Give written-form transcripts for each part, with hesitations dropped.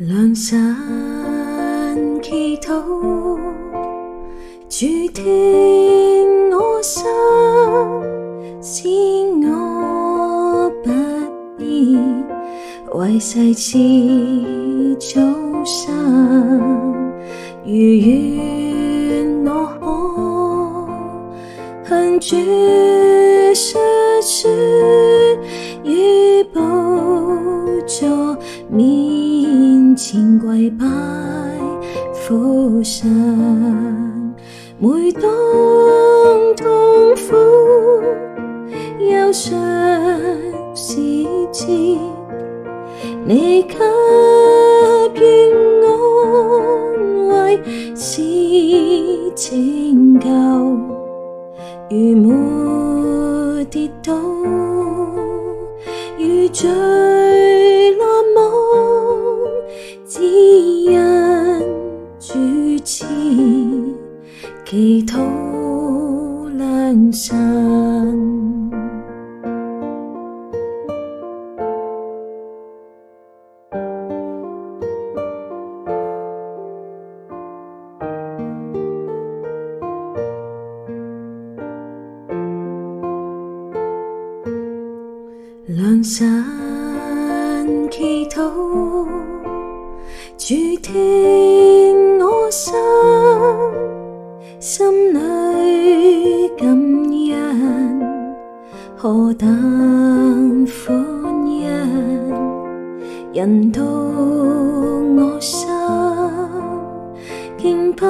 良辰祈禱，主聽我心，使我不必為世事操心。如願我可向主述說，於寶座面前跪拜父神。每當痛苦憂傷時節，你給予安慰是拯救。如沒跌倒，如墜落網，只因主賜祈禱良辰。良辰祈禱，主聽我心，心裏感恩，何等歡欣，引導我心，敬拜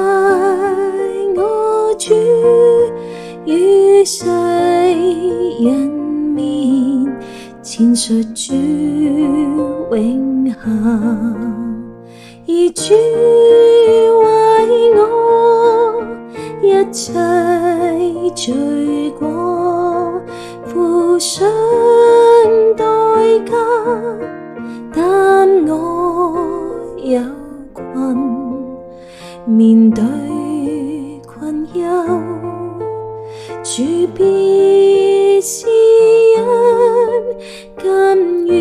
我主於世人面，闡述主永恆，而主為我一切罪過付上代價，擔我憂困，面對困憂，主必是因甘願